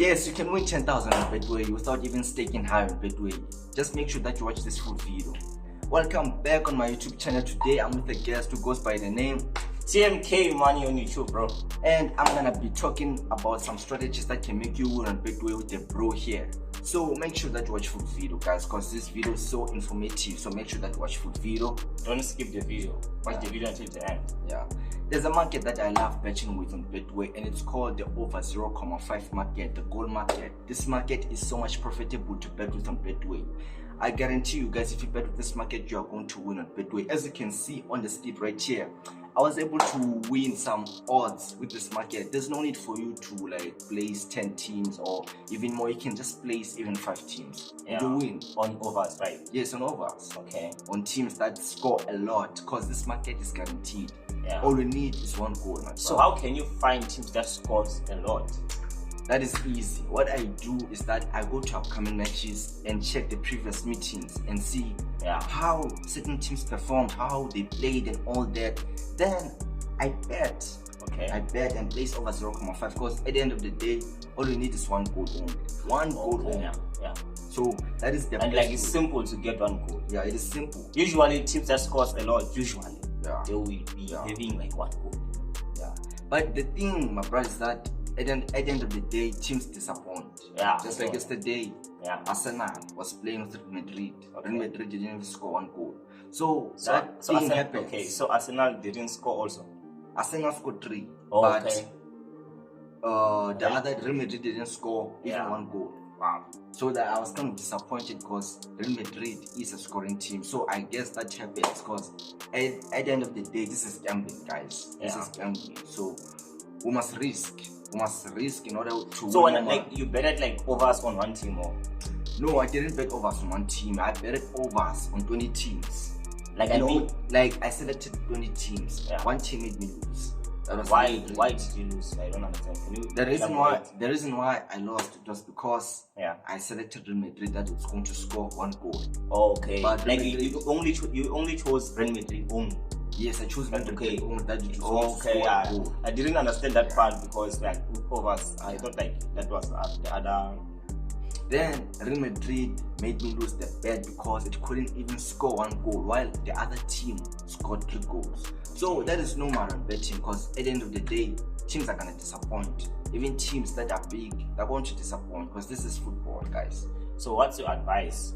Yes, you can win 10,000 on Betway without even staking high on Betway. Just make sure that you watch this full video. Welcome back on my YouTube channel. Today I'm with a guest who goes by the name TMK Money on YouTube, bro. And I'm gonna be talking about some strategies that can make you win on Betway with the bro here. So make sure that you watch full video, guys, because this video is so informative. So make sure that you watch full video. Don't skip the video. Watch the video until the end. Yeah. There's a market that I love betting with on Betway, and it's called the over 0.5 market, the gold market. This market is so much profitable to bet with on Betway. I guarantee you guys, if you bet with this market, you are going to win on Betway. As you can see on the slip right here, I was able to win some odds with this market. There's no need for you to like place 10 teams or even more. You can just place even 5 teams. Yeah. You win. On overs, right? Yes, on overs. Okay. On teams that score a lot, because this market is guaranteed. Yeah. All you need is one goal, man. So how can you find teams that scores a lot? That is easy. What I do is that I go to upcoming matches and check the previous meetings and see how certain teams performed, how they played and all that. Then I bet. Okay. I bet and place over 0.5 because at the end of the day, all you need is one goal only. One goal only. Yeah. So that is the and best like it's simple to get one goal. Yeah, it is simple. Usually teams that scores a lot, they will be having like one goal. Yeah. But the thing, my brother, is that at the end of the day, teams disappoint. Yeah. Just like yesterday, Arsenal was playing with Real Madrid. Real Madrid didn't even score one goal. So that thing Arsenal, happens. Okay, so Arsenal didn't score also. Arsenal scored 3. Oh, but okay. The other Real Madrid didn't score even one goal. Wow. So that I was kind of disappointed because Real Madrid is a scoring team. So I guess that happens because at the end of the day, this is gambling, guys. This is gambling. So we must risk. We must risk in order to. So when like you betted like overs on one team or? No, I didn't bet overs on one team. I betted overs on 20 teams. Like I selected 20 teams. Yeah. One team made me lose. That was why did you lose? I don't understand. Can you the reason why I lost was because I selected Real Madrid that was going to score one goal. Okay. But like you only chose Real Madrid only. Yes, I chose Real Madrid only that you chose score a goal. I didn't understand that part because like overs, I thought like that was the other. Then Real Madrid made me lose the bet because it couldn't even score one goal while the other team scored 3 goals. So that is normal on betting because at the end of the day, teams are going to disappoint. Even teams that are big, they're going to disappoint because this is football, guys. So what's your advice?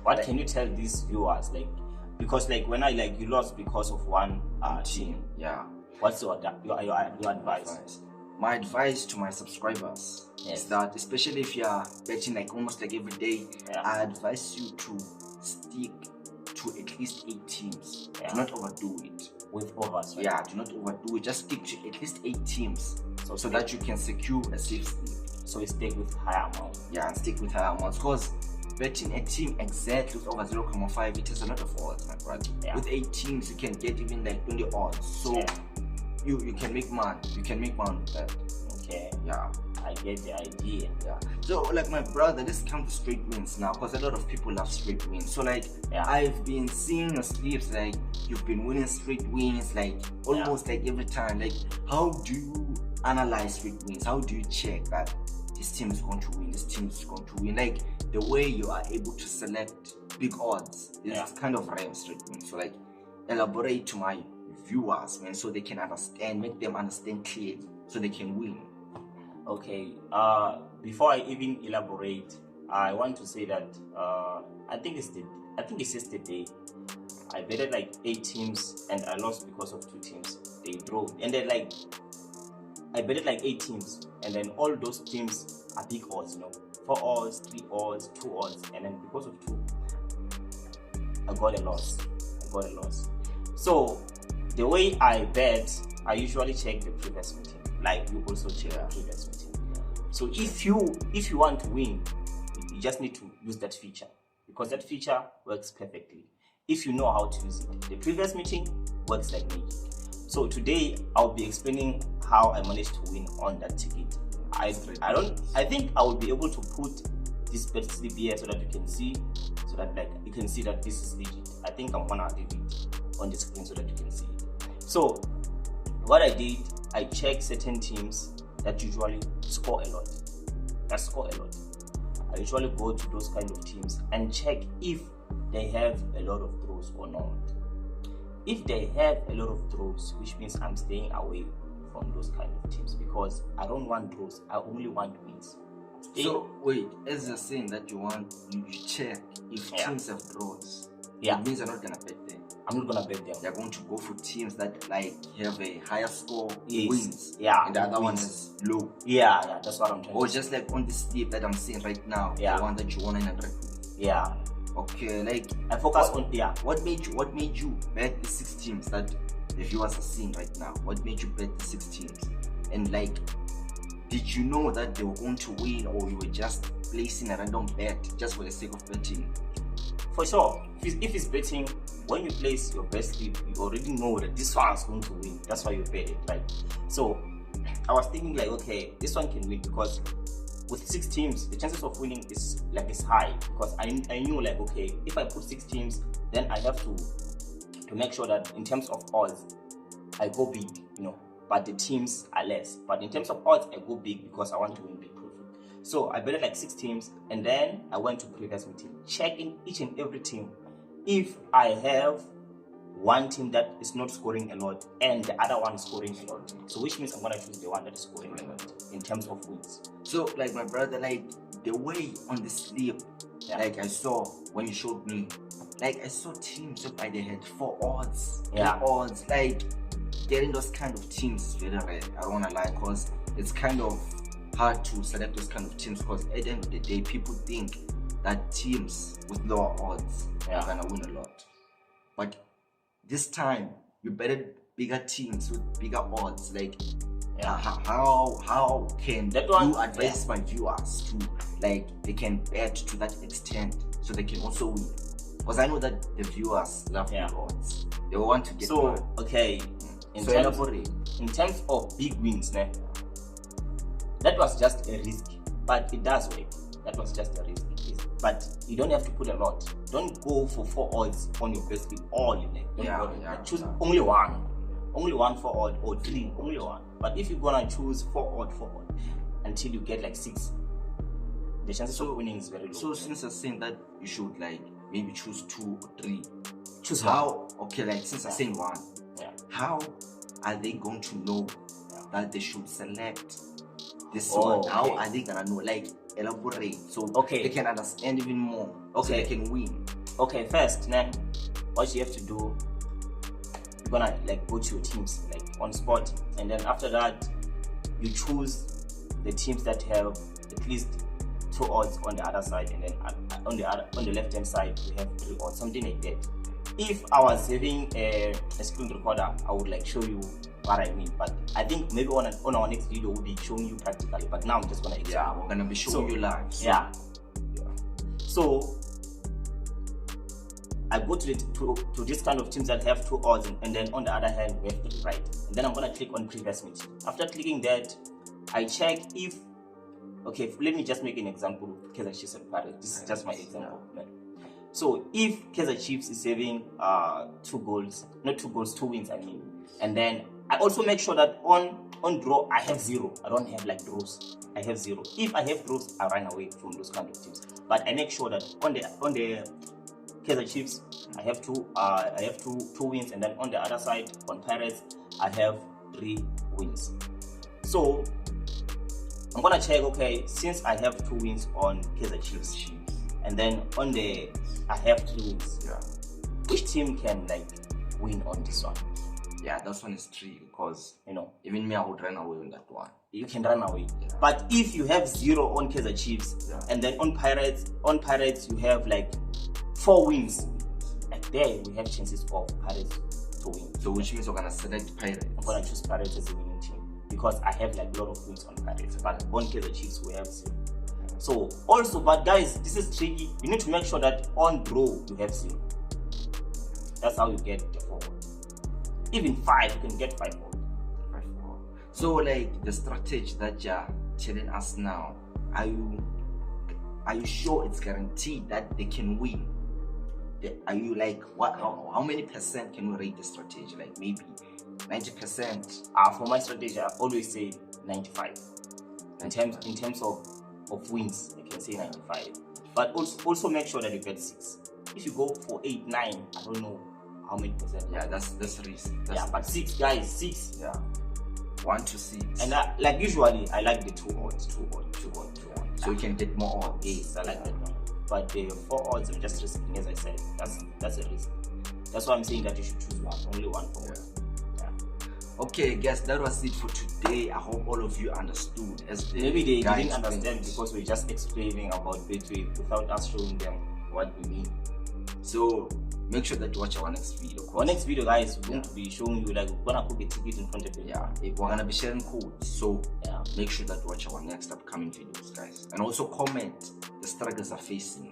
What can you tell these viewers? Like, because like when you lost because of one team. Yeah. What's your advice? My advice to my subscribers is that, especially if you are betting like almost like every day, I advise you to stick to at least 8 teams. Do not overdo it. With overs, right? Yeah, do not overdo it. Just stick to at least 8 teams so that you can secure a safe sleep. So you stick with higher amounts. Yeah, and stick with higher amounts because betting a team exactly with over 0.5, it is a lot of odds, my brother. Yeah. With 8 teams, you can get even like 20 odds. So you can make money. You can make money with that. Okay. Yeah. I get the idea. Yeah. So like my brother, let's come to straight wins now because a lot of people love straight wins. So like I've been seeing your slips like you've been winning straight wins like almost like every time. Like how do you analyze straight wins? How do you check that this team is going to win, this team is going to win? Like the way you are able to select big odds is kind of rare straight wins. So like elaborate to my viewers, man, so they can understand, make them understand clearly so they can win. Okay, before I even elaborate, I want to say that I think it's yesterday. I betted like 8 teams and I lost because of 2 teams. They drove, and then like I betted like 8 teams, and then all those teams are big odds, 4 odds, 3 odds, 2 odds, and then because of 2, I got a loss. So the way I bet, I usually check the previous meeting. Like you also check the previous meeting. So if you want to win, you just need to use that feature because that feature works perfectly if you know how to use it. The previous meeting works like magic. So today I'll be explaining how I managed to win on that ticket. I think I will be able to put this bet slip here so that you can see, that this is legit. I think I'm gonna leave it on the screen so that you can see it. So what I did, I checked certain teams that usually score a lot. that score a lot. I usually go to those kind of teams and check if they have a lot of throws or not. If they have a lot of throws, which means I'm staying away from those kind of teams, because I don't want throws, I only want wins. So wait, as you're saying that you check if teams have draws, it means you're not gonna bet them. I'm not gonna bet them. They're going to go for teams that like have a higher score, wins, and the other one is low. Yeah, that's what I'm trying or to just like on this slip that I'm seeing right now, the one that you want to with. Yeah. Okay, like I focus on What made you bet the 6 teams that the viewers are seeing right now? What made you bet the 6 teams? And like, did you know that they were going to win, or you were just placing a random bet just for the sake of betting? For sure. If it's betting, when you place your best slip, you already know that this one is going to win. That's why you bet it, right? So I was thinking like, okay, this one can win, because with 6 teams, the chances of winning is high, because I knew like, okay, if I put 6 teams, then I have to make sure that in terms of odds, I go big, but the teams are less. But in terms of odds, I go big because I want to win big profit. So I betted like 6 teams, and then I went to previous meeting, checking each and every team. If I have one team that is not scoring a lot and the other one is scoring a lot, so which means I'm gonna choose the one that is scoring a lot in terms of wins. So like my brother, like the way on the slip, like I saw when you showed me, like I saw teams whereby they had 4 odds, 3 odds. Like getting those kind of teams is very rare. I don't wanna lie, because it's kind of hard to select those kind of teams, because at the end of the day, people think that teams with lower odds are gonna win a lot. But this time you betted bigger teams with bigger odds. Like how can you advise my viewers to, like, they can bet to that extent so they can also win? Because I know that the viewers love big odds. They want to get so more. Okay, in terms of big wins, that was just a risk, but it does work. That was just a risk. But you don't have to put a lot. Don't go for 4 odds on your best slip all in it. Choose only one. Only one 4 odd, or 3, only one. But if you're gonna choose 4 odd until you get like 6, the chances of winning is very low. So since you're saying that you should like maybe choose 2 or 3, choose how? Okay, like since you're saying 1, how are they going to know that they should select this one? How are they gonna know? Like, elaborate so they can understand even more, so they can win. Okay, first, what you have to do, you're gonna like go to your teams like on spot, and then after that you choose the teams that have at least 2 odds on the other side, and then on the left hand side you have 3 odds, something like that. If I was having a screen recorder, I would like show you what I mean, but I think maybe on our next video we'll be showing you practically, but now I'm just gonna explain. We're gonna be showing you live. So I go to this kind of teams that have 2 odds, and then on the other hand we have 3, right? And then I'm gonna click on previous meeting. After clicking that, I check if, let me just make an example of Kaizer Chiefs and Pirates. This is just my example. So if Kaizer Chiefs is having 2 wins, I mean, and then I also make sure that on draw I have 0. I don't have like draws. I have 0. If I have draws, I run away from those kind of teams. But I make sure that on the Kaizer Chiefs, I have 2 wins, and then on the other side, on Pirates, I have 3 wins. So I'm gonna check. Since I have 2 wins on Kaizer Chiefs, and then I have 3 wins. Which team can like win on this one? That one is tricky, because even me, I would run away on that one. You can run away. But if you have 0 on Kaizer Chiefs, and then on Pirates you have like 4 wins, like there we have chances of Pirates to win. So which means we're gonna select Pirates. I'm gonna choose Pirates as a winning team, because I have like a lot of wins on Pirates, but on Kaizer Chiefs we have 0. So also, but guys, this is tricky. You need to make sure that on draw you have 0. That's how you get the 4. Even 5, you can get 5 more. So like the strategy that you're telling us now, are you sure it's guaranteed that they can win? Are you like, how many percent can we rate the strategy? Like maybe 90%? For my strategy, I always say 95. In terms of of wins, I can say 95. But also make sure that you get 6. If you go for 8, 9, I don't know how many percent. Yeah, that's risk. But 6, guys, 6. Yeah. 1 to 6. And like usually, I like the 2 odds. So you can get more odds. Yes, I like that one. But the 4 odds, I'm just risking, as I said. That's a risk. That's why I'm saying that you should choose one, only one for one. Okay, guys, that was it for today. I hope all of you understood. Maybe they didn't understand because we're just explaining about Betway without us showing them what we mean. So make sure that you watch our next video. Our next video, guys, we're going to be showing you, like, we're gonna put the ticket in front of you. Yeah, we're gonna be sharing codes. So make sure that you watch our next upcoming videos, guys, and also comment the struggles are facing.